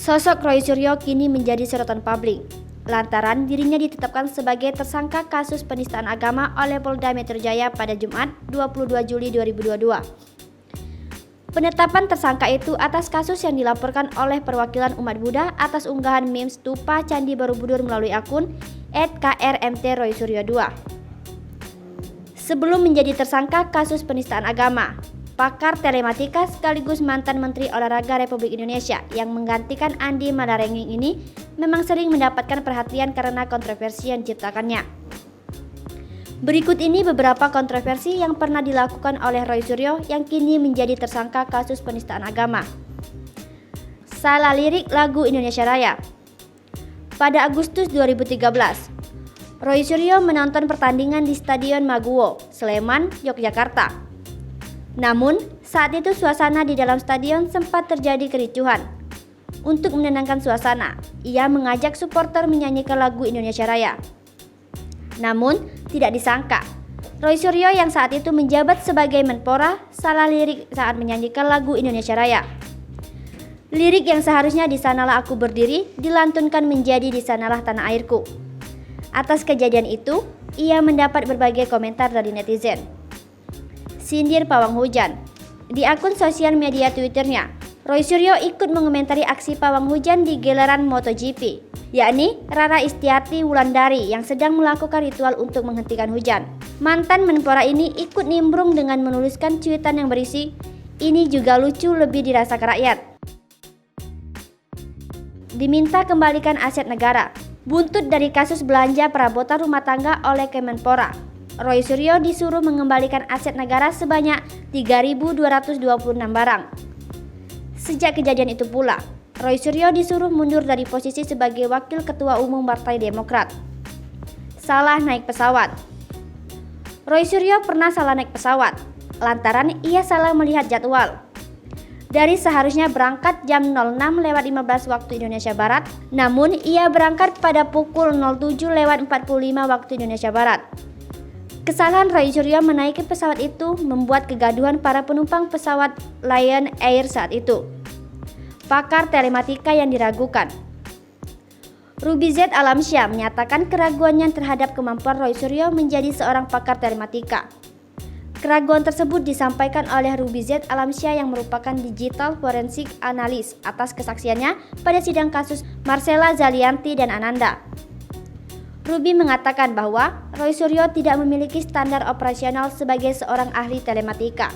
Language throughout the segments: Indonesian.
Sosok Roy Suryo kini menjadi sorotan publik lantaran dirinya ditetapkan sebagai tersangka kasus penistaan agama oleh Polda Metro Jaya pada Jumat 22 Juli 2022. Penetapan tersangka itu atas kasus yang dilaporkan oleh perwakilan umat Buddha atas unggahan meme stupa Candi Borobudur melalui akun @krmtroysuryo2. Sebelum menjadi tersangka kasus penistaan agama, pakar telematika sekaligus mantan Menteri Olahraga Republik Indonesia yang menggantikan Andi Malarangeng ini memang sering mendapatkan perhatian karena kontroversi yang diciptakannya. Berikut ini beberapa kontroversi yang pernah dilakukan oleh Roy Suryo yang kini menjadi tersangka kasus penistaan agama. Salah lirik lagu Indonesia Raya. Pada Agustus 2013, Roy Suryo menonton pertandingan di Stadion Maguwo, Sleman, Yogyakarta. Namun, saat itu suasana di dalam stadion sempat terjadi kericuhan. Untuk menenangkan suasana, ia mengajak supporter menyanyikan lagu Indonesia Raya. Namun, tidak disangka, Roy Suryo yang saat itu menjabat sebagai Menpora salah lirik saat menyanyikan lagu Indonesia Raya. Lirik yang seharusnya "Di sanalah aku berdiri" dilantunkan menjadi "Di sanalah tanah airku". Atas kejadian itu, ia mendapat berbagai komentar dari netizen. Sindir pawang hujan. Di akun sosial media Twitternya, Roy Suryo ikut mengomentari aksi pawang hujan di gelaran MotoGP, yakni Rara Istiati Wulandari yang sedang melakukan ritual untuk menghentikan hujan. Mantan Menpora ini ikut nimbrung dengan menuliskan cuitan yang berisi, "Ini juga lucu, lebih dirasakan rakyat. Diminta kembalikan aset negara." Buntut dari kasus belanja perabotan rumah tangga oleh Kemenpora, Roy Suryo disuruh mengembalikan aset negara sebanyak 3.226 barang. Sejak kejadian itu pula, Roy Suryo disuruh mundur dari posisi sebagai Wakil Ketua Umum Partai Demokrat. Salah naik pesawat. Roy Suryo pernah salah naik pesawat, lantaran ia salah melihat jadwal. Dari seharusnya berangkat jam 06.15 waktu Indonesia Barat, namun ia berangkat pada pukul 07.45 waktu Indonesia Barat. Kesalahan Roy Suryo menaiki pesawat itu membuat kegaduhan para penumpang pesawat Lion Air saat itu. Pakar telematika yang diragukan. Ruby Z Alamsyah menyatakan keraguannya terhadap kemampuan Roy Suryo menjadi seorang pakar telematika. Keraguan tersebut disampaikan oleh Ruby Z Alamsyah yang merupakan digital forensik analis atas kesaksiannya pada sidang kasus Marcella Zalianty dan Ananda. Ruby mengatakan bahwa Roy Suryo tidak memiliki standar operasional sebagai seorang ahli telematika.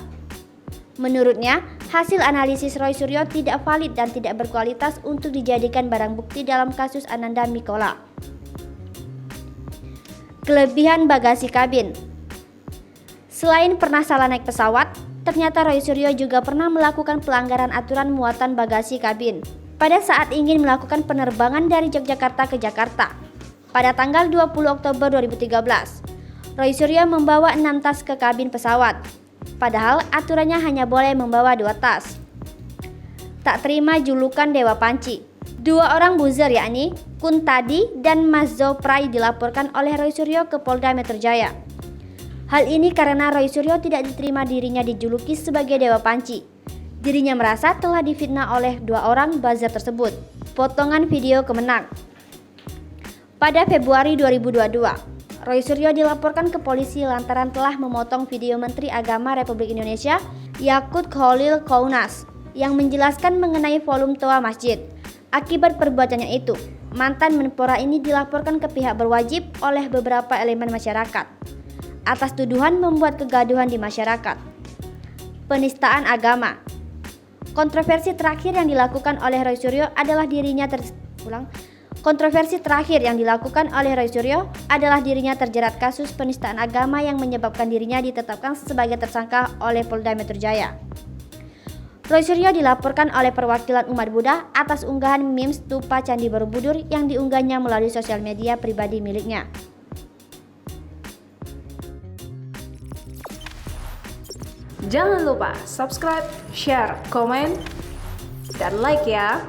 Menurutnya, hasil analisis Roy Suryo tidak valid dan tidak berkualitas untuk dijadikan barang bukti dalam kasus Ananda Mikola. Kelebihan bagasi kabin. Selain pernah salah naik pesawat, ternyata Roy Suryo juga pernah melakukan pelanggaran aturan muatan bagasi kabin pada saat ingin melakukan penerbangan dari Yogyakarta ke Jakarta. Pada tanggal 20 Oktober 2013, Roy Suryo membawa 6 tas ke kabin pesawat, padahal aturannya hanya boleh membawa 2 tas. Tak terima julukan Dewa Panci. 2 orang buzzer yakni Kuntadi dan Mas Zoprai dilaporkan oleh Roy Suryo ke Polda Metro Jaya. Hal ini karena Roy Suryo tidak diterima dirinya dijuluki sebagai Dewa Panci. Dirinya merasa telah difitnah oleh 2 orang buzzer tersebut. Potongan video kemenang. Pada Februari 2022, Roy Suryo dilaporkan ke polisi lantaran telah memotong video Menteri Agama Republik Indonesia Yakut Khalil Qounas yang menjelaskan mengenai volume toa masjid. Akibat perbuatannya itu, mantan Menpora ini dilaporkan ke pihak berwajib oleh beberapa elemen masyarakat atas tuduhan membuat kegaduhan di masyarakat. Penistaan agama. Kontroversi terakhir yang dilakukan oleh Roy Suryo adalah dirinya terjerat kasus penistaan agama yang menyebabkan dirinya ditetapkan sebagai tersangka oleh Polda Metro Jaya. Roy Suryo dilaporkan oleh perwakilan umat Buddha atas unggahan meme stupa Candi Borobudur yang diunggahnya melalui sosial media pribadi miliknya. Jangan lupa subscribe, share, komen, dan like ya!